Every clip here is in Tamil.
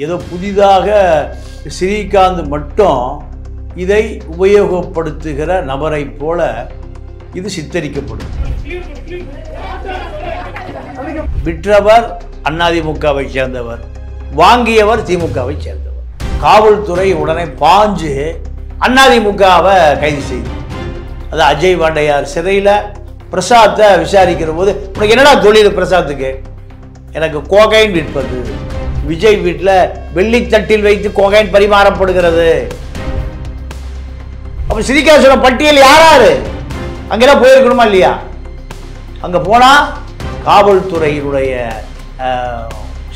ஏதோ புதிதாக ஸ்ரீகாந்த் மட்டும் இதை உபயோகப்படுத்துகிற நபரைப் போல இது சித்தரிக்கப்படும். விற்றவர் அதிமுகவை சேர்ந்தவர், வாங்கியவர் திமுகவை சேர்ந்தவர். காவல்துறை உடனே பாஞ்சு அதிமுகவை கைது செய்து, அது அஜய் வாண்டையார் சிறையில் பிரசாத்தை விசாரிக்கிற போது, உனக்கு என்னடா தொழில் பிரசாத்துக்கு? எனக்கு கோகைன் விற்பது. விஜய் வீட்டில் வெள்ளித்தட்டில் வைத்து கோகைன் பரிமாறப்படுகிறது. அப்போ ஸ்ரீகாந்த் பட்டியல் யாராரு அங்கெல்லாம் போயிருக்கணுமா இல்லையா? அங்கே போனால் காவல்துறையினுடைய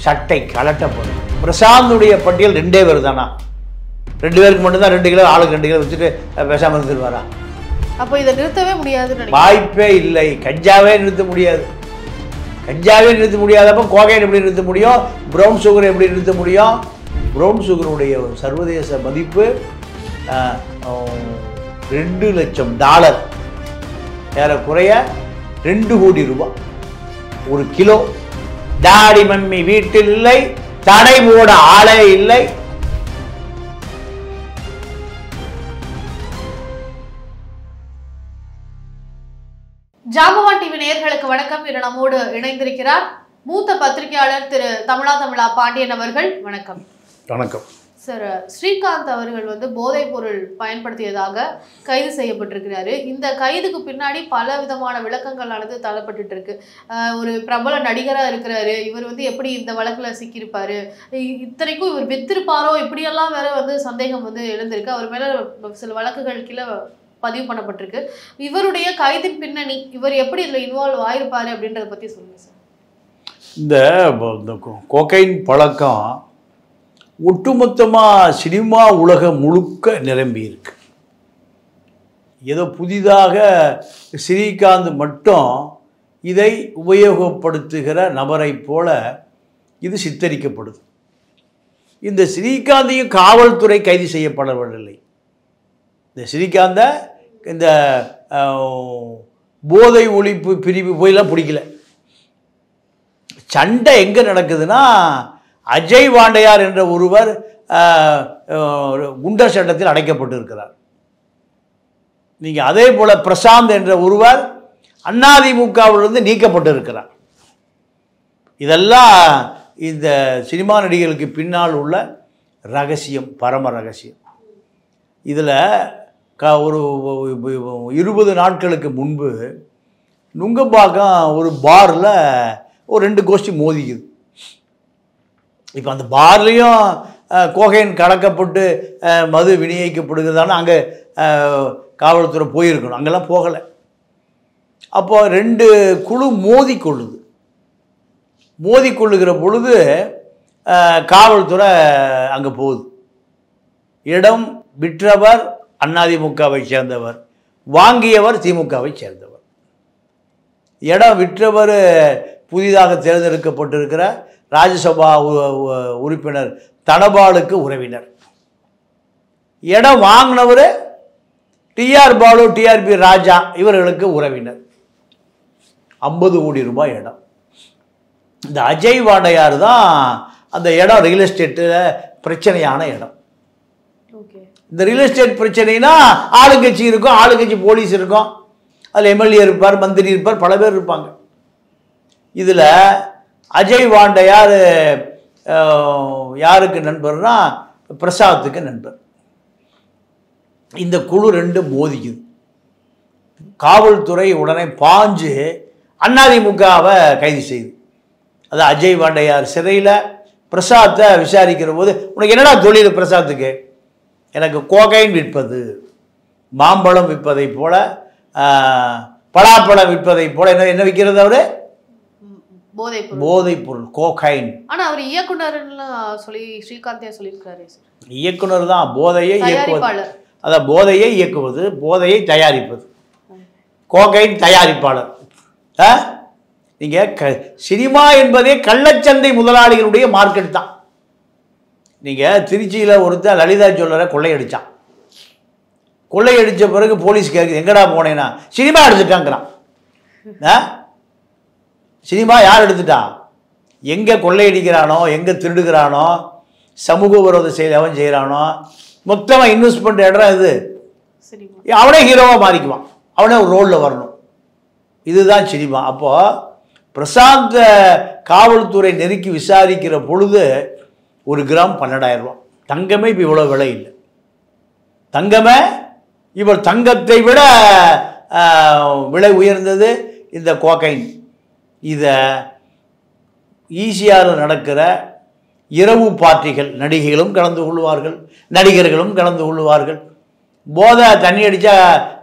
சட்டை கலட்டப்படும். பிரசாந்துடைய பட்டியல் 2 பேர் தானா? 2 பேருக்கு மட்டும்தான் 2 கிலோ, ஆளுக்கு 2 கிலோ வச்சுட்டு பேசாமல் இருந்துருவாரா? அப்போ இதை நிறுத்தவே முடியாது, வாய்ப்பே இல்லை. கஞ்சாவே நிறுத்த முடியாது. கஞ்சாவே நிறுத்த முடியாதப்போ கோகைன் எப்படி நிறுத்த முடியும்? ப்ரௌன் சுகர் எப்படி நிறுத்த முடியும்? ப்ரௌன் சுகருடைய சர்வதேச மதிப்பு $2 லட்சம், ஏறக்குறைய 2 கோடி ரூபாய் ஒரு கிலோ. டாடி மம்மி வீட்டில் இல்லை, தடை போட ஆளே இல்லை. ஜாம்பவான் டிவி நேயர்களுக்கு வணக்கம். இன்று நம்மோடு இணைந்திருக்கிறார் மூத்த பத்திரிகையாளர் திரு தமிழா பாண்டியன் அவர்கள். வணக்கம். வணக்கம் சார். ஸ்ரீகாந்த் அவர்கள் போதைப் பொருள் பயன்படுத்தியதாக கைது செய்யப்பட்டிருக்கிறாரு. இந்த கைதுக்கு பின்னாடி பல விதமான விளக்கங்களானது தள்ளப்பட்டு இருக்கு. ஒரு பிரபல நடிகராக இருக்கிறாரு, இவர் எப்படி இந்த வழக்கில் சிக்கியிருப்பாரு, இத்தனைக்கும் இவர் வித்திருப்பாரோ, இப்படியெல்லாம் வேற சந்தேகம் எழுந்திருக்கு. அவர் மேல சில வழக்குகள் கீழே பதிவு பண்ணப்பட்டிருக்கு. இவருடைய கைதின் பின்னணி, இவர் எப்படி இதில் இன்வால்வ் ஆயிருப்பாரு அப்படின்றத பற்றி சொல்லுங்கள் சார். இந்த கோகைன் பழக்கம் ஒட்டுமொத்தமாக சினிமா உலகம் முழுக்க நிரம்பி இருக்கு. ஏதோ புதிதாக ஸ்ரீகாந்த் மட்டும் இதை உபயோகப்படுத்துகிற நபரைப் போல இது சித்தரிக்கப்படுது. இந்த ஸ்ரீகாந்தையும் காவல்துறை கைது செய்யப்படவில்லை. இந்த ஸ்ரீகாந்தை இந்த போதை ஒழிப்பு பிரிவு போயெல்லாம் பிடிக்கல. சண்டை எங்கே நடக்குதுன்னா, அஜய் வாண்டையார் என்ற ஒருவர் குண்டர் சட்டத்தில் அடைக்கப்பட்டு இருக்கிறார். நீங்கள் அதே போல் பிரசாந்த் என்ற ஒருவர் அதிமுகவிலிருந்து நீக்கப்பட்டு இருக்கிறார். இதெல்லாம் இந்த சினிமா நடிகர்களுக்கு பின்னால் உள்ள ரகசியம், பரம ரகசியம். இதில் ஒரு 20 நாட்களுக்கு முன்பு நுங்கம்பாக்கம் ஒரு பாரில் ஒரு 2 கோஷ்டி மோதிக்குது. இப்போ அந்த பார்லேயும் கோகைன் கலக்கப்பட்டு மது விநியோகிக்கப்படுகிறதான அங்கே காவல்துறை போயிருக்கணும், அங்கெல்லாம் போகலை. அப்போ 2 குழு மோதிக்கொள்ளுகிற பொழுது காவல்துறை அங்கே போகுது. இடம் விற்றவர் அதிமுகவை சேர்ந்தவர், வாங்கியவர் திமுகவை சேர்ந்தவர். இடம் விற்றவர் புதிதாக தேர்ந்தெடுக்கப்பட்டிருக்கிற ராஜ்யசபா உறுப்பினர் தனபாலுக்கு உறவினர். இடம் வாங்கினவர் டிஆர் பாலு, டிஆர்பி ராஜா இவர்களுக்கு உறவினர். 50 கோடி ரூபாய் இடம். இந்த அஜய் வாண்டையார் தான் அந்த இடம் ரியல் எஸ்டேட்டில் பிரச்சனையான இடம். இந்த ரியல் எஸ்டேட் பிரச்சனைனா ஆளுங்கட்சி இருக்கும், ஆளுங்கட்சி போலீஸ் இருக்கும், அதில் எம்எல்ஏ இருப்பார், மந்திரி இருப்பார், பல பேர் இருப்பாங்க. இதில் அஜய் வாண்டையார் யாருக்கு நண்பர்னா பிரசாத்துக்கு நண்பர். இந்த குழு 2 மோதிக்குது. காவல்துறை உடனே பாஞ்சு அதிமுகவை கைது செய்து, அது அஜய் வாண்டையார் சிறையில் பிரசாத்தை விசாரிக்கிற போது, உனக்கு என்னடா தொழில் பிரசாத்துக்கு? எனக்கு கோகைன் விற்பது, மாம்பழம் விற்பதை போல, பலாப்பழம் விற்பதை போல என்ன விற்கிறது? அவரு போதைப் பொருள், கோகைன். ஆனா அவர் இயக்குனர்னு சொல்லி ஸ்ரீகாந்தே சொல்லியிருக்காரு. இயக்குனர் தான் போதையை இயக்குவது, அதான் போதையை இயக்குவது, போதையை தயாரிப்பது, கோகைன் தயாரிப்பாளர். நீங்கள் சினிமா என்பதே கள்ளச்சந்தை முதலாளிகளுடைய மார்க்கெட் தான். நீங்கள் திருச்சியில் ஒருத்தர் லலிதா ஜுவல்லரை கொள்ளையடித்தான். கொள்ளையடித்த பிறகு போலீஸ் கேட்குது, எங்கடா போனேன்னா, சினிமா எடுத்துட்டாங்கிறான். சினிமா யார் எடுத்துட்டா? எங்கே கொள்ளையடிக்கிறானோ, எங்கே திருடுகிறானோ, சமூக விரோத செயல் அவன் செய்கிறானோ மொத்தமாக இன்வெஸ்ட் பண்ணுற இடம் இது. சரிங்க. அவனே ஹீரோவாக மாறிக்குவான், அவனே ஒரு ரோலில் வரணும். இதுதான் சினிமா. அப்போது பிரசாந்த காவல்துறை நெருக்கி விசாரிக்கிற பொழுது 1 கிராம் 12,000 ரூபா. தங்கமே இப்போ இவ்வளோ விலை இல்லை. தங்கமே இவர் தங்கத்தை விட விலை உயர்ந்தது இந்த கோகைன். இதை ஈசிஆரில் நடக்கிற இரவு பார்ட்டிகள், நடிகைகளும் கலந்து கொள்வார்கள், நடிகர்களும் கலந்து கொள்வார்கள். போதை தண்ணி அடித்தா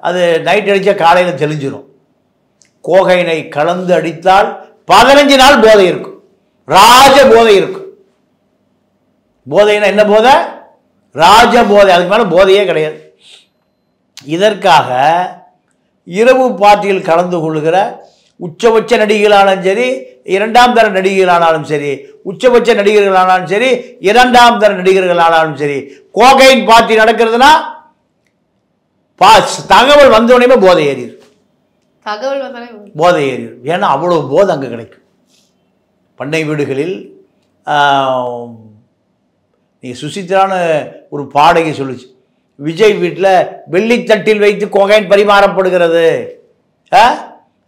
அது நைட் அடித்தா காலையில் தெளிஞ்சிடும். கோகைனை கலந்து அடித்தால் 15 நாள் போதை இருக்கும், ராஜ போதை இருக்கும். போதைன்னா என்ன போதை? ராஜ போதை. அதுக்கு மேலே போதையே கிடையாது. இதற்காக இரவு பார்ட்டியில் கலந்து கொள்கிற உச்சபட்ச நடிகர்களானாலும் சரி, 2ஆம் தர நடிகர்களானாலும் சரி, உச்சபட்ச நடிகர்களானாலும் சரி, 2ஆம் தர நடிகர்களானாலும் சரி, கோகைன் பார்ட்டி நடக்கிறதுனா தகவல் வந்த உடனே போதை ஏறிடும். தகவல் வந்தாலே போதை ஏறிடும். ஏன்னா அவ்வளோ போதை அங்கே கிடைக்கும். பண்ணை வீடுகளில் நீங்கள் சுசித்ரான்னு ஒரு பாடகி சொல்லுச்சு, விஜய் வீட்டில் வெள்ளித்தட்டில் வைத்து கோகைன் பரிமாறப்படுகிறது.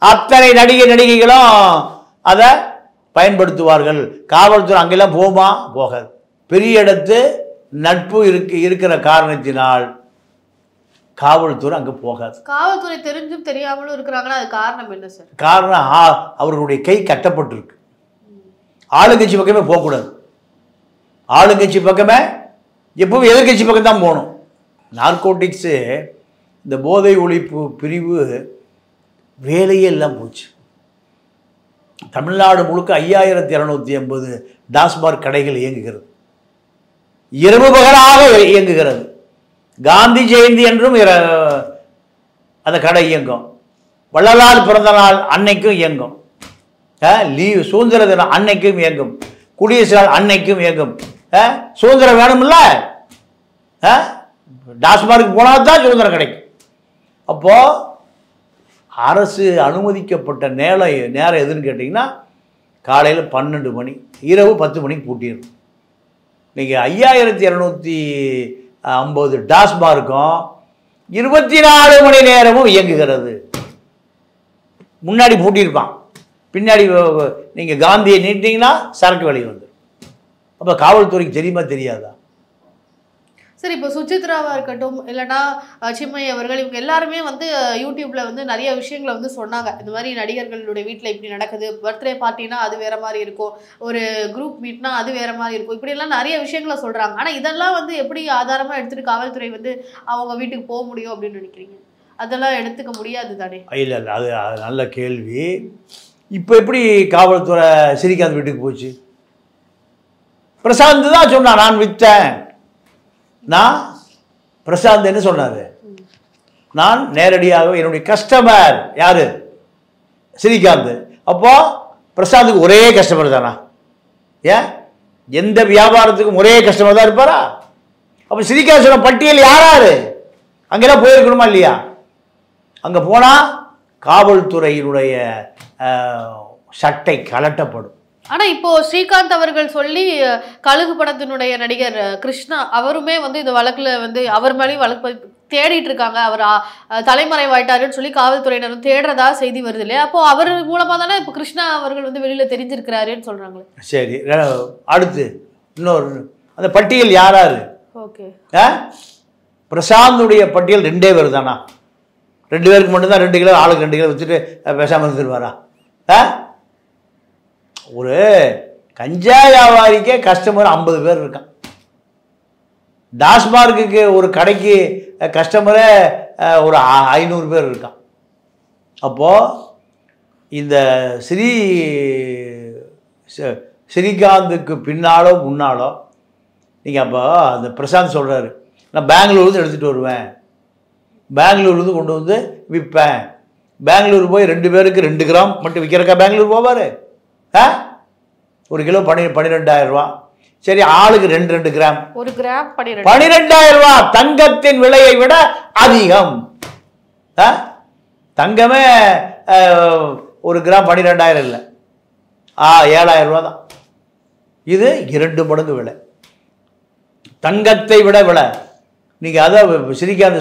அத்தனை நடிகைகளும் அதை பயன்படுத்துவார்கள். காவல்துறை அங்கெல்லாம் போகுமா? போகாது. பெரிய இடத்து நட்பு இருக்கிற காரணத்தினால் காவல்துறை அங்கே போகாது. காவல்துறை தெரிஞ்சும் தெரியாமலும் இருக்கிறாங்கன்னா அது காரணம் என்ன சார்? காரணம் அவர்களுடைய கை கட்டப்பட்டிருக்கு. ஆளுங்கட்சி பக்கமே போகக்கூடாது. ஆளுங்கட்சி பக்கமே எப்பவும் எதிர்கட்சி பக்கம் தான் போகணும். நார்கோட்டிக்ஸு இந்த போதை ஒழிப்பு பிரிவு வேலையே எல்லாம் போச்சு. தமிழ்நாடு முழுக்க 5280 டாஸ்மாக் கடைகள் இயங்குகிறது. இரவு பகலாக இயங்குகிறது. காந்தி ஜெயந்தி என்றும் அந்த கடை இயங்கும். வள்ளலார் பிறந்த நாள் அன்னைக்கும் இயங்கும். லீவ் சுதந்திர தினம் அன்னைக்கும் இயங்கும். குடியரசு நாள் அன்னைக்கும் இயங்கும். சுதந்திரம் வேணும்ல, டாஸ்மார்க்கு போனால் தான் சுதந்திரம் கிடைக்கும். அப்போது அரசு அனுமதிக்கப்பட்ட நேரம் எதுன்னு கேட்டிங்கன்னா காலையில் 12 மணி, இரவு 10 மணிக்கு பூட்டிடும். நீங்கள் 5250 டாஸ்மார்க்கும் 24 மணி நேரமும் இயங்குகிறது. முன்னாடி பூட்டியிருப்பான், பின்னாடி நீங்கள் காந்தியை நீட்டிங்கன்னா சரக்கு வெளியே வந்துடும். அப்போ காவல்துறைக்கு தெரியுமா தெரியாதா? சரி, இப்போ சுசித்ராவா இருக்கட்டும், இல்லைனா சின்மயி அவர்கள், இவங்க எல்லாருமே வந்து யூடியூப்ல வந்து நிறைய விஷயங்களை வந்து சொன்னாங்க. இந்த மாதிரி நடிகர்களுடைய வீட்டில் இப்படி நடக்குது, பர்த்டே பார்ட்டினா அது வேற மாதிரி இருக்கும், ஒரு குரூப் மீட்னா அது வேற மாதிரி இருக்கும், இப்படி எல்லாம் நிறைய விஷயங்களை சொல்றாங்க. ஆனா இதெல்லாம் வந்து எப்படி ஆதாரமா எடுத்துட்டு காவல்துறை வந்து அவங்க வீட்டுக்கு போக முடியும் அப்படின்னு நினைக்கிறீங்க? அதெல்லாம் எடுத்துக்க முடியாது தானே? இல்லை இல்லை, அது நல்ல கேள்வி. இப்போ எப்படி காவல்துறை ஸ்ரீகாந்த் வீட்டுக்கு போச்சு? பிரசாந்த் தான் சொன்னான், நான் விற்றேன். நான் பிரசாந்த் என்ன சொன்னார்? நான் நேரடியாக என்னுடைய கஸ்டமர் யாரு? ஸ்ரீகாந்த். அப்போ பிரசாந்துக்கு ஒரே கஸ்டமர் தானா? ஏன் எந்த வியாபாரத்துக்கும் ஒரே கஸ்டமர் தான் இருப்பாரா? அப்போ ஸ்ரீகாந்த் சொன்ன பட்டியல் யாராரு? அங்கெல்லாம் போயிருக்கணுமா இல்லையா? அங்கே போனால் காவல்துறையினுடைய சட்டை கலட்டப்படும். ஆனா இப்போ ஸ்ரீகாந்த் அவர்கள் சொல்லி கழுகு படத்தினுடைய நடிகர் கிருஷ்ணா அவருமே வந்து இந்த வழக்குல வந்து அவர் மேலேயும் வழக்கு தேடிட்டு இருக்காங்க. அவர் தலைமறைவாயிட்டாருன்னு சொல்லி காவல்துறையினரும் தேடுறதா செய்தி வருது இல்லையா? அப்போ அவர் மூலமா தானே இப்போ கிருஷ்ணா அவர்கள் வந்து வெளியில தெரிஞ்சிருக்கிறாருன்னு சொல்றாங்களே. சரி, அடுத்து இன்னொரு அந்த பட்டியல் யாராரு? ஓகே, பிரசாந்துடைய பட்டியல் 2 பேர் தானா? 2 பேருக்கு மட்டும்தான் 2 கிலோ, ஆளுக்கு 2 கிலோ வச்சுட்டு பேசாமல் இருந்துருவாரா? ஒரு கஞ்சா வியாபாரிக்கே கஸ்டமர் 50 பேர் இருக்கான். டாஸ்மார்க்கு ஒரு கடைக்கு கஸ்டமரே ஒரு 500 பேர் இருக்கான். அப்போது இந்த ஸ்ரீகாந்துக்கு பின்னாலோ முன்னாலோ நீங்கள் அப்போ அந்த பிரசாந்த் சொல்கிறாரு, நான் பெங்களூர்லேருந்து எடுத்துகிட்டு வருவேன், பெங்களூர்லேருந்து கொண்டு வந்து விற்பேன். பெங்களூர் போய் 2 பேருக்கு 2 கிராம் மட்டும் விற்கிறக்கா பெங்களூர் போவார்? 1 கிலோ 12,000 ரூபா. சரி, ஆளுக்கு 2 கிராம், 1 கிராம் 12,000 ரூபா. தங்கத்தின் விலையை விட அதிகம். தங்கமே 1 கிராம் 12,000 இல்லை, 7,000 ரூபா தான். இது 2 மடங்கு விலை. தங்கத்தை விட நீங்கள் அதை சிரிக்காத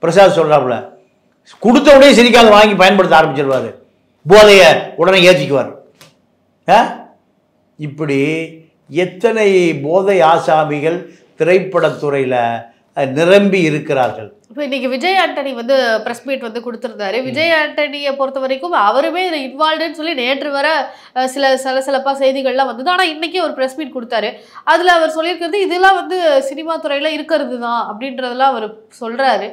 பிரசாத் சொல்கிறாப்புல, கொடுத்த உடனே சிரிக்காத வாங்கி பயன்படுத்த ஆரம்பிச்சிருவார், போதையை உடனே ஏற்றிக்குவார். இப்படி எத்தனை போதை ஆசாமிகள் திரைப்படத்துறையில் நிரம்பி இருக்கிறார்கள். இப்போ இன்னைக்கு விஜய் ஆண்டனி வந்து ப்ரெஸ் மீட் வந்து கொடுத்துருந்தாரு. விஜய் ஆண்டனியை பொறுத்த வரைக்கும் அவருமே இதில் இன்வால்வ்டுன்னு சொல்லி நேற்று வர சிலப்பா செய்திகள்லாம் வந்தது. ஆனால் இன்னைக்கு ஒரு ப்ரெஸ் மீட் கொடுத்தாரு. அதில் அவர் சொல்லியிருக்கிறது இதெல்லாம் வந்து சினிமா துறையில் இருக்கிறது தான் அப்படின்றதெல்லாம் அவர் சொல்கிறாரு.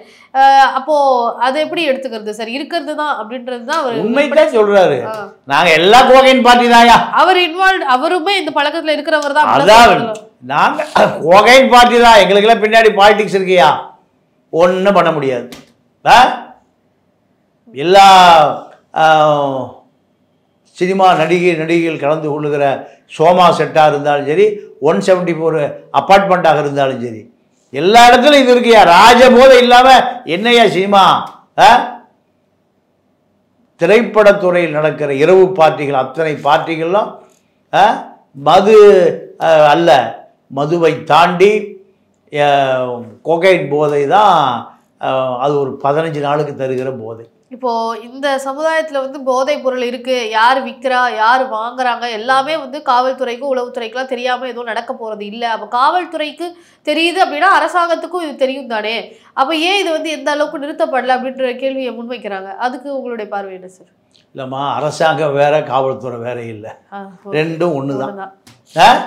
அப்போது அதை எப்படி எடுத்துக்கிறது சார்? இருக்கிறது தான் அப்படின்றது தான் அவர் உண்மைதான் சொல்கிறாரு. நாங்கள் எல்லா கோகைன் பார்ட்டி தாயா, அவர் இன்வால்வ், அவருமே இந்த பழக்கத்தில் இருக்கிறவர் தான். அதான் நாங்கள் கோகைன் பார்ட்டி தான், எங்களுக்கெல்லாம் பின்னாடி பாலிடிக்ஸ் இருக்கியா, ஒன்றும் பண்ண முடியாது. எல்லா சினிமா நடிகைகள் கலந்து கொள்ளுகிற சோமா செட்டாக இருந்தாலும் சரி, 174 அப்பார்ட்மெண்ட்டாக இருந்தாலும் சரி, எல்லா இடத்துலையும் இது இருக்கியா. ராஜபோதை இல்லாமல் என்னையா சினிமா? திரைப்படத்துறையில் நடக்கிற இரவு பார்ட்டிகள், அத்தனை பார்ட்டிகளும் மது அல்ல, மதுவை தாண்டி கொகைன் போதை தான். அது ஒரு 15 நாளுக்கு தருகிற போதை. இப்போ இந்த சமுதாயத்தில் வந்து போதை பொருள் இருக்கு, யார் விற்கிறா, யார் வாங்குறாங்க, எல்லாமே வந்து காவல்துறைக்கும் உளவுத்துறைக்கெல்லாம் தெரியாமல் எதுவும் நடக்க போகிறது இல்லை. அப்போ காவல்துறைக்கு தெரியுது அப்படின்னா அரசாங்கத்துக்கும் இது தெரியும் தானே. அப்போ ஏன் இது வந்து எந்த அளவுக்கு நிறுத்தப்படலை அப்படின்ற கேள்வியை முன்வைக்கிறாங்க. அதுக்கு உங்களுடைய பார்வை என்ன சார்? இல்லைம்மா, அரசாங்கம் வேற, காவல்துறை வேற இல்லை, ரெண்டும் ஒன்று தான்.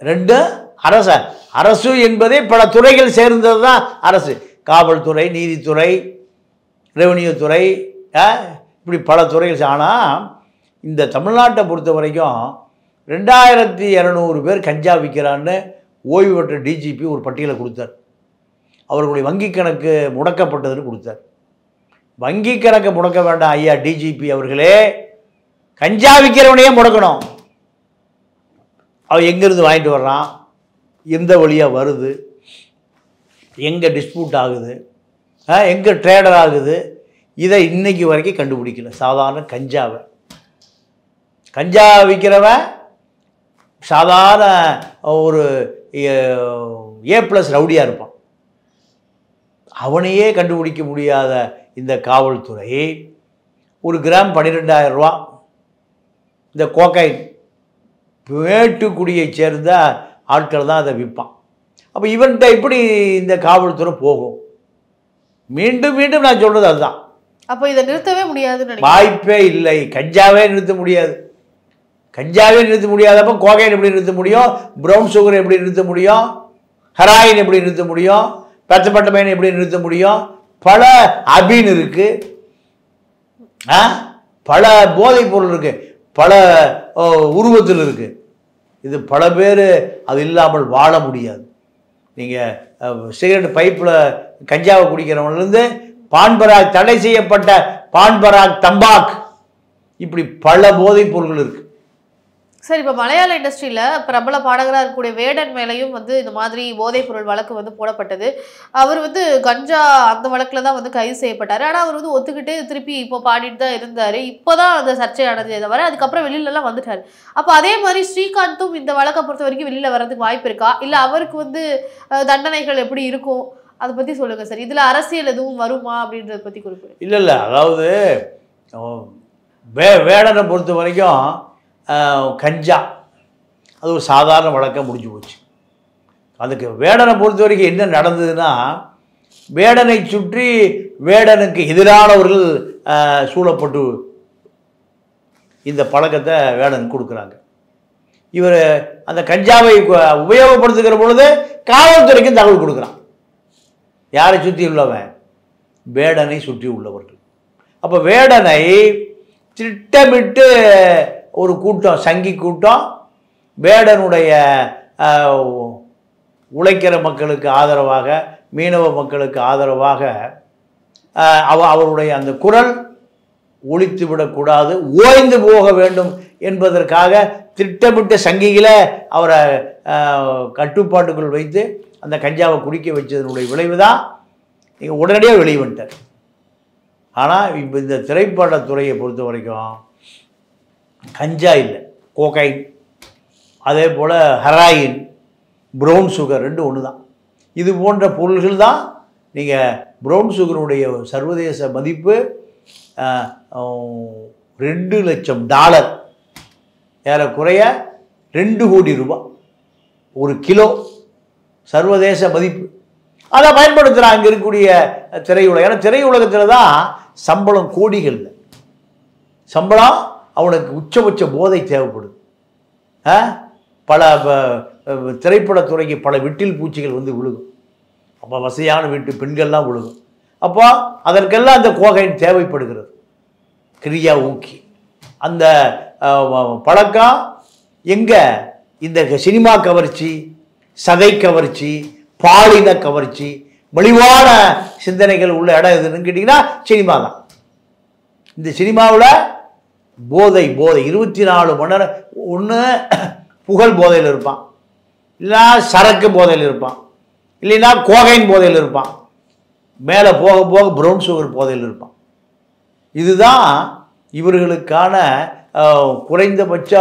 ரெண்டும் அரசு என்பதே பல துறைகள் சேர்ந்தது தான் அரசு. காவல்துறை, நீதித்துறை, ரெவன்யூ துறை, இப்படி பல துறைகள். ஆனால் இந்த தமிழ்நாட்டை பொறுத்த வரைக்கும் 2200 பேர் கஞ்சா விற்கிறான்னு ஓய்வு பெற்ற டிஜிபி ஒரு பட்டியலை கொடுத்தார். அவர்களுடைய வங்கி கணக்கு முடக்கப்பட்டதுன்னு கொடுத்தார். வங்கி கணக்கு முடக்க வேண்டாம் ஐயா டிஜிபி அவர்களே, கஞ்சா விற்கிறவனையே முடக்கணும். அவன் எங்கேருந்து வாங்கிட்டு வர்றான், எந்த வழியாக வருது, எங்கே டிஸ்பியூட் ஆகுது, எங்கே ட்ரேடர் ஆகுது, இதை இன்னைக்கு வரைக்கும் கண்டுபிடிக்கல. சாதாரண கஞ்சா விற்கிறவன் சாதாரண ஒரு A+ ரவுடியாக இருப்பான். அவனையே கண்டுபிடிக்க முடியாத இந்த காவல்துறை ஒரு கிராம் 12,000 ரூபா இந்த கோக்கைன் மேட்டுக்குடியை சேர்ந்த ஆட்கள் தான் அதை விற்பான். அப்போ இவன்கிட்ட எப்படி இந்த காவல்துறை போகும்? மீண்டும் மீண்டும் நான் சொல்கிறது அதுதான். அப்போ இதை நிறுத்தவே முடியாது, வாய்ப்பே இல்லை. கஞ்சாவே நிறுத்த முடியாது. அப்போ கோகைன் எப்படி நிறுத்த முடியும்? ப்ரௌன் சுகர் எப்படி நிறுத்த முடியும்? ஹெராயின் எப்படி நிறுத்த முடியும்? பச்சைப்பட்டமைன் எப்படி நிறுத்த முடியும்? பல அபீன் இருக்கு, பல போதைப் பொருள் இருக்கு, பல உருவத்தில் இருக்கு. இது பல பேர் அது இல்லாமல் வாழ முடியாது. நீங்கள் சிகரெட் பைப்பில் கஞ்சாவை குடிக்கிறவங்கலேருந்து பான்பராக், தடை செய்யப்பட்ட பான்பராக், தம்பாக், இப்படி பல போதைப் பொருள்கள் இருக்குது. சார், இப்போ மலையாள இண்டஸ்ட்ரியில் பிரபல பாடகராக இருக்கக்கூடிய வேடன் மேலேயும் வந்து இந்த மாதிரி போதைப் பொருள் வழக்கு வந்து போடப்பட்டது. அவர் வந்து கஞ்சா அந்த வழக்கில் தான் வந்து கைது செய்யப்பட்டார். ஆனால் அவர் வந்து ஒத்துக்கிட்டு திருப்பி இப்போ பாடிட்டு தான் இருந்தார். இப்போ தான் அந்த சர்ச்சை அடைஞ்சதை தவிர அதுக்கப்புறம் வெளியிலலாம் வந்துட்டார். அப்போ அதே மாதிரி ஸ்ரீகாந்தும் இந்த வழக்கை பொறுத்த வரைக்கும் வெளியில் வர்றதுக்கு வாய்ப்பு இருக்கா? இல்லை அவருக்கு வந்து தண்டனைகள் எப்படி இருக்கும்? அதை பற்றி சொல்லுங்கள் சார். இதில் அரசியல் எதுவும் வருமா அப்படின்றத பற்றி குறிப்பிடு. இல்லை, அதாவது வேடனை பொறுத்த வரைக்கும் கஞ்சா அது ஒரு சாதாரண வழக்காக முடிஞ்சு போச்சு. அதுக்கு வேடனை பொறுத்த வரைக்கும் என்ன நடந்ததுன்னா, வேடனை சுற்றி வேடனுக்கு எதிரானவர்கள் சூழப்பட்டு இந்த பழக்கத்தை வேடன் கொடுக்குறாங்க. இவர் அந்த கஞ்சாவை உபயோகப்படுத்துகிற பொழுது காவல்துறைக்கும் தகவல் கொடுக்குறான். யாரை சுற்றி உள்ளவன்? வேடனை சுற்றி உள்ளவர்கள். அப்போ வேடனை திட்டமிட்டு ஒரு கூட்டம், சங்கி கூட்டம், வேடனுடைய உழைக்கிற மக்களுக்கு ஆதரவாக, மீனவ மக்களுக்கு ஆதரவாக அவருடைய அந்த குரல் ஒழித்து விடக்கூடாது, ஓய்ந்து போக வேண்டும் என்பதற்காக திட்டமிட்ட சங்கிகளை அவரை கட்டுப்பாட்டுக்குள் வைத்து அந்த கஞ்சாவை குடிக்க வச்சதனுடைய விளைவு தான் நீங்கள் உடனடியாக வெளியே வந்துட்டார். ஆனால் இப்போ இந்த திரைப்படத்துறையை பொறுத்த வரைக்கும் கஞ்சா இல்லை, கோகைன், அதே போல் ஹெராயின், ப்ரௌன் சுகர் ரெண்டும் ஒன்று தான். இது போன்ற பொருள்கள் தான். நீங்கள் ப்ரௌன் சுகருடைய சர்வதேச மதிப்பு $2 லட்சம், ஏறக்குறைய 2 கோடி ரூபாய் ஒரு கிலோ சர்வதேச மதிப்பு. அதை பயன்படுத்துகிறான் அங்கே இருக்கக்கூடிய திரையுலகம். ஏன்னா திரையுலகத்தில் தான் சம்பளம் கோடிகள், சம்பளம் அவனுக்கு உச்சபட்ச போதை தேவைப்படுது. பல திரைப்படத்துறைக்கு பல விட்டில் பூச்சிகள் வந்து விழுகும். அப்போ வசதியான வீட்டு பெண்கள்லாம் விழுகும். அப்போ அதற்கெல்லாம் அந்த கோகைன் தேவைப்படுகிறது, கிரியா ஊக்கி. அந்த பழக்கம் எங்கே? இந்த சினிமா கவர்ச்சி, சதை கவர்ச்சி, பாலின கவர்ச்சி, மலிவான சிந்தனைகள் உள்ள இடம் எதுன்னு கேட்டிங்கன்னா சினிமா தான். இந்த சினிமாவில் போதை 24 மணி நேரம். ஒன்று புகழ் போதையில் இருப்பான், இல்லைனா சரக்கு போதையில் இருப்பான், இல்லைன்னா கோகைன் போதையில் இருப்பான், மேலே போக போக ப்ரௌன் சுகர் போதையில் இருப்பான். இதுதான் இவர்களுக்கான குறைந்தபட்ச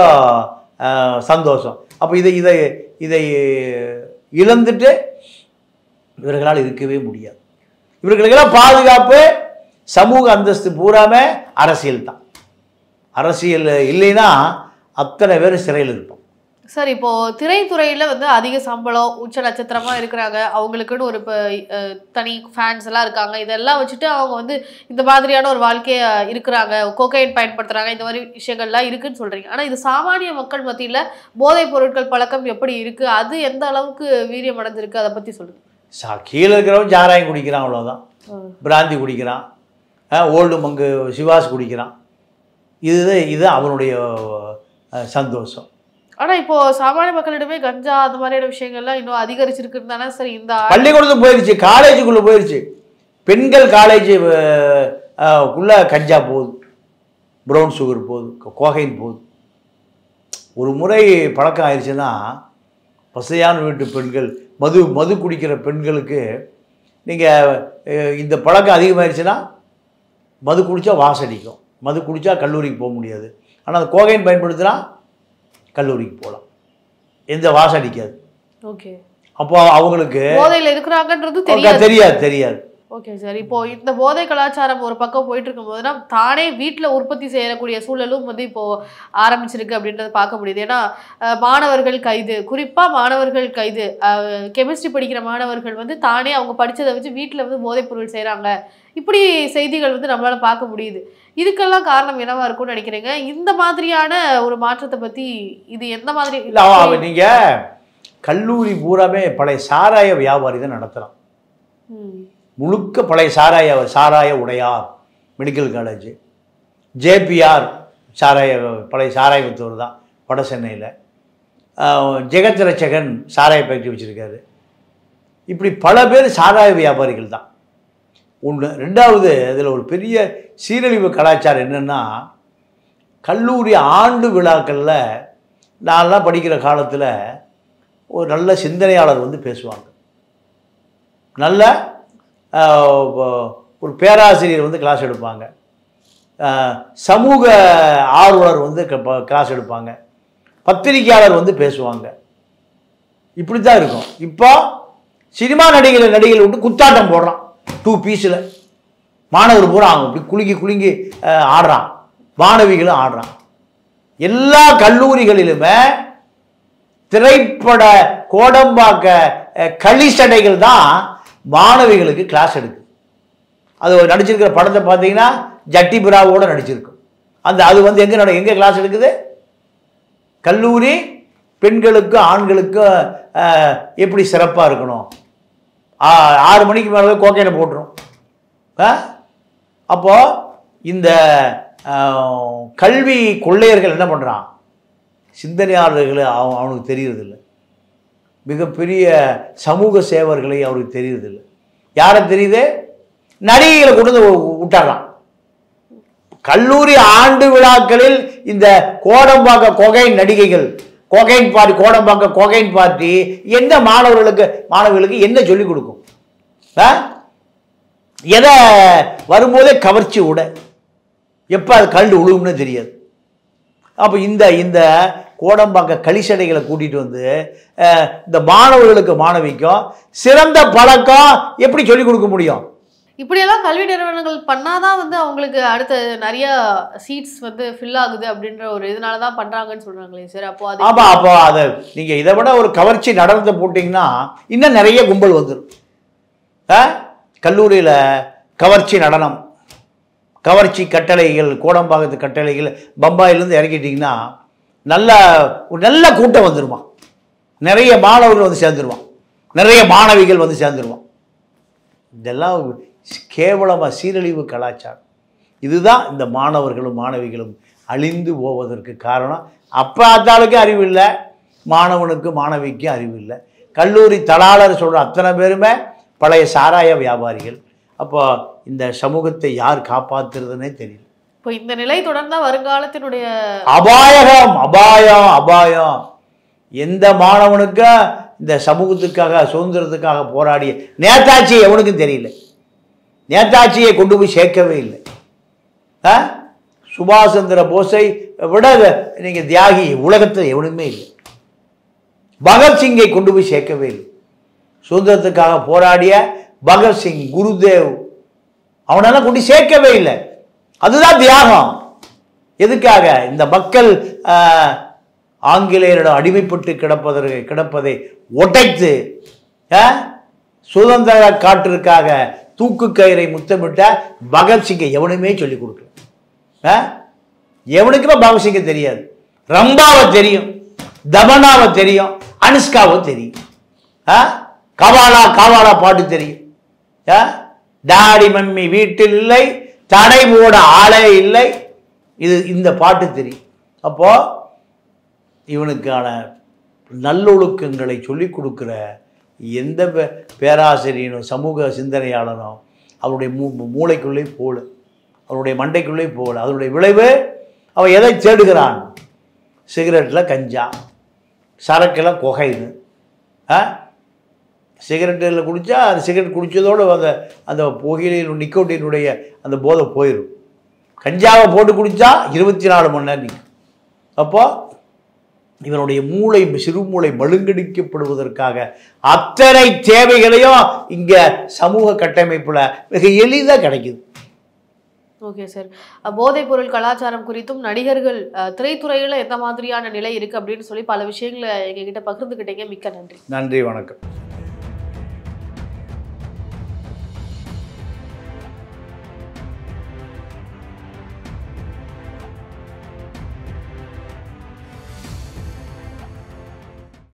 சந்தோஷம். அப்போ இதை இழந்துட்டு இவர்களால் இருக்கவே முடியாது. இவர்களுக்கெல்லாம் பாதுகாப்பு, சமூக அந்தஸ்து பூராமே அரசியல் தான். அரசியல் இல்லைன்னா அத்தனை பேர் சிறையில் இருப்போம். சார், இப்போ திரைத்துறையில் வந்து அதிக சம்பளம், உச்ச நட்சத்திரமாக இருக்கிறாங்க, அவங்களுக்குன்னு ஒரு தனி ஃபேன்ஸ் எல்லாம் இருக்காங்க. இதெல்லாம் வச்சுட்டு அவங்க வந்து இந்த மாதிரியான ஒரு வாழ்க்கையை இருக்கிறாங்க, கோகைன் பயன்படுத்துகிறாங்க, இந்த மாதிரி விஷயங்கள்லாம் இருக்குன்னு சொல்கிறீங்க. ஆனால் இது சாமானிய மக்கள் மத்தியில் போதைப் பொருட்கள் பழக்கம் எப்படி இருக்குது, அது எந்த அளவுக்கு வீரியம் அடைஞ்சிருக்கு, அதை பற்றி சொல்லுங்கள். கீழே இருக்கிறவன் சாராயம் குடிக்கிறான், அவ்வளோதான். பிராந்தி குடிக்கிறான், ஓல்டு மங்கு சிவாஸ் குடிக்கிறான். இது அவனுடைய சந்தோஷம். ஆனால் இப்போ சாமானிய மக்களிடமே கஞ்சா அந்த மாதிரியான விஷயங்கள்லாம் இன்னும் அதிகரிச்சிருக்குன்னு தானே சார். இந்த பள்ளிக்கூடத்துக்கு போயிடுச்சு, காலேஜுக்குள்ளே போயிடுச்சு. பெண்கள் காலேஜ் உள்ள கஞ்சா போகுது, ப்ரௌன் சுகர் போகுது, கோகைன் போகுது. ஒரு முறை பழக்கம் ஆயிடுச்சுன்னா வசதியான வீட்டு பெண்கள், மது குடிக்கிற பெண்களுக்கு நீங்கள் இந்த பழக்கம் அதிகமாகிடுச்சுன்னா மது குடித்தா வாசடிக்கும், மது குடித்தா கல்லூரிக்கு போக முடியாது. ஆனால் அந்த கோகைன் பயன்படுத்தினா கல்லூரிக்கு போகலாம், எந்த வாசடிக்காது. ஓகே, அப்போ அவங்களுக்கு போதையில் இருக்கிறாங்கன்றது தெரியாது. ஓகே சார், இப்போ இந்த போதை கலாச்சாரம் ஒரு பக்கம் போயிட்டு இருக்கும் போதுனா தானே வீட்டில் உற்பத்தி செய்யக்கூடிய சூழலும் வந்து இப்போ ஆரம்பிச்சிருக்கு அப்படின்றத பார்க்க முடியுது. ஏன்னா மாணவர்கள் கைது, குறிப்பாக மாணவர்கள் கைது, கெமிஸ்ட்ரி படிக்கிற மாணவர்கள் வந்து தானே அவங்க படித்ததை வச்சு வீட்டில் வந்து போதைப் பொருள் செய்கிறாங்க, இப்படி செய்திகள் வந்து நம்மளால பார்க்க முடியுது. இதுக்கெல்லாம் காரணம் என்னவா இருக்கும்னு நினைக்கிறீங்க? இந்த மாதிரியான ஒரு மாற்றத்தை பற்றி இது எந்த மாதிரி? இல்லை, நீங்கள் கல்லூரி பூராமே பழைய சாராய வியாபாரி தான் நடத்துகிறான். முழுக்க பழைய சாராய உடையார் மெடிக்கல் காலேஜ், ஜேபிஆர் பழைய சாராய வித்தவர் தான் வட சென்னையில். ஜெகத் ரட்சகன் சாராய ஃபேக்ட்ரி வச்சுருக்காரு. இப்படி பல பேர் சாராய வியாபாரிகள் தான். ஒன்று. ரெண்டாவது, இதில் ஒரு பெரிய சீரழிவு கலாச்சாரம் என்னென்னா, கல்லூரி ஆண்டு விழாக்களில் நான்லாம் படிக்கிற காலத்தில் ஒரு நல்ல சிந்தனையாளர் வந்து பேசுவாங்க, நல்ல ஒரு பேராசிரியர் வந்து கிளாஸ் எடுப்பாங்க, சமூக ஆர்வலர் வந்து கிளாஸ் எடுப்பாங்க, பத்திரிகையாளர் வந்து பேசுவாங்க. இப்படி தான் இருக்கும். இப்போ சினிமா நடிகைகள் விட்டு குத்தாட்டம் போடுறான் 2 பீஸில். மாணவர் பூரா அவங்க இப்படி குலுங்கி ஆடுறான், மாணவிகளும் ஆடுறான். எல்லா கல்லூரிகளிலுமே திரைப்பட கோடம்பாக்க களிசடைகள் தான் மாணவிகளுக்கு கிளாஸ் எடுக்குது. அது நடிச்சிருக்கிற படத்தை பார்த்தீங்கன்னா ஜட்டி பிராவோட நடிச்சிருக்கும். அது வந்து எங்கே கிளாஸ் எடுக்குது? கல்லூரி பெண்களுக்கு ஆண்களுக்கு எப்படி சிறப்பாக இருக்கணும், 6 மணிக்கு மேலே கோக்கையில போட்டுரும். அப்போது இந்த கல்வி கொள்ளையர்கள் என்ன பண்ணுறான், சிந்தனையாளர்களை அவனுக்கு தெரியறதில்லை. மிகப்பெரிய சமூக சேவர்களை அவருக்கு தெரியறதில்லை. யாரை தெரியுது? நடிகைகளை கொண்டு வந்து விட்டாரான். கல்லூரி ஆண்டு விழாக்களில் இந்த கோடம்பாக்க கோகைன் நடிகைகள், கோகைன் பார்ட்டி, கோடம்பாக்க கோகைன் பார்ட்டி என்ன மாணவர்களுக்கு என்ன சொல்லிக் கொடுக்கும்? எதை வரும்போதே கவர்ச்சி விட, எப்போ அது கண்டு விழுகும்னு தெரியாது. அப்போ இந்த கோடம்பாக்க களிசடைகளை கூட்டிகிட்டு வந்து இந்த மாணவர்களுக்கு மாணவிக்கும் சிறந்த பழக்கம் எப்படி சொல்லிக் கொடுக்க முடியும்? இப்படியெல்லாம் கல்வி நிறுவனங்கள் பண்ணாதான் வந்து அவங்களுக்கு அடுத்த நிறைய சீட்ஸ் வந்து ஃபில் ஆகுது அப்படின்ற ஒரு இதனால தான் பண்ணுறாங்கன்னு சொல்கிறாங்களே சார். அப்போ அதை நீங்கள் இதை விட ஒரு கவர்ச்சி நடனத்தை போட்டிங்கன்னா இன்னும் நிறைய கும்பல் வந்துடும். கல்லூரியில் கவர்ச்சி நடனம், கவர்ச்சி கட்டளைகள், கோடம்பாக்கத்து கட்டளைகள் பம்பாயிலேருந்து இறக்கிட்டிங்கன்னா ஒரு நல்ல கூட்டம் வந்துடுமா. நிறைய மாணவர்கள் வந்து சேர்ந்துருவான், நிறைய மாணவிகள் வந்து சேர்ந்துருவான். இதெல்லாம் கேவலமாக சீரழிவு கலாச்சாரம். இதுதான் இந்த மாணவர்களும் மாணவிகளும் அழிந்து போவதற்கு காரணம். அப்போ அத்தாளுக்கு அறிவு இல்லை, மாணவனுக்கு மாணவிக்கு அறிவு இல்லை. கல்லூரி தலாளர் சொல்கிற அத்தனை பேருமே பழைய சாராய வியாபாரிகள். அப்போ இந்த சமூகத்தை யார் காப்பாற்றுறதுன்னே தெரியல. இப்போ இந்த நிலை தொடர்ந்தா வருங்காலத்தினுடைய அபாயம் அபாயம் அபாயம். எந்த மாணவனுக்கு இந்த சமூகத்துக்காக சுதந்திரத்துக்காக போராடிய நேதாஜி எவனுக்கும் தெரியல. நேதாஜியை கொண்டு போய் சேர்க்கவே இல்லை. சுபாஷ் சந்திர போஸை விட நீங்கள் தியாகி உலகத்தில் எவனுமே இல்லை. பகத்சிங்கை கொண்டு போய் சேர்க்கவே இல்லை. சுதந்திரத்துக்காக போராடிய பகத்சிங், குருதேவ், அவனெல்லாம் கொண்டு சேர்க்கவே இல்லை. அதுதான் தியாகம். எதுக்காக? இந்த மக்கள் ஆங்கிலேயரிடம் அடிமைப்பட்டு கிடப்பதை உடைத்து சுதந்திர காற்றிற்காக தூக்கு கயிறை முத்தமிட்ட பகத்சிங்கை எவனுமே சொல்லிக் கொடுக்கல. எவனுக்குமே பகத்சிங்கை தெரியாது. ரம்பாவை தெரியும், தமனாவை தெரியும், அனுஷ்காவை தெரியும், கவாலா காவாலா பாட்டு தெரியும். டாடி மம்மி வீட்டில் இல்லை, தடை போட ஆளே இல்லை, இந்த பாட்டு தெரியும். அப்போ இவனுக்கான நல்லொழுக்கங்களை சொல்லிக் கொடுக்குற எந்த பேராசிரியனும் சமூக சிந்தனையாளனும் அவருடைய மூளைக்குள்ளே போகல, அவருடைய மண்டைக்குள்ளே போகல. அதனுடைய விளைவு அவன் எதை தேடுகிறான்? சிகரெட்டில் கஞ்சா, சரக்கில் கொகைன்னு. சிகரெட்டில் குடித்தா அந்த சிகரெட் குடித்ததோடு அந்த புகையில நிக்கோட்டினுடைய அந்த போதை போயிடும். கஞ்சாவை போட்டு குடித்தா 24 மணி நேரம் நிற்கும். அப்போது இவனுடைய மூளை, சிறுமூளை மழுங்கடிக்கப்படுவதற்காக அத்தனை தேவைகளையும் இங்கே சமூக கட்டமைப்பில் மிக எளிதாக கிடைக்குது. ஓகே சார், போதைப் பொருள் கலாச்சாரம் குறித்தும் நடிகர்கள் திரைத்துறையில் எந்த மாதிரியான நிலை இருக்குது அப்படின்னு சொல்லி பல விஷயங்களை எங்ககிட்ட பகிர்ந்துக்கிட்டீங்க. மிக்க நன்றி. நன்றி, வணக்கம்.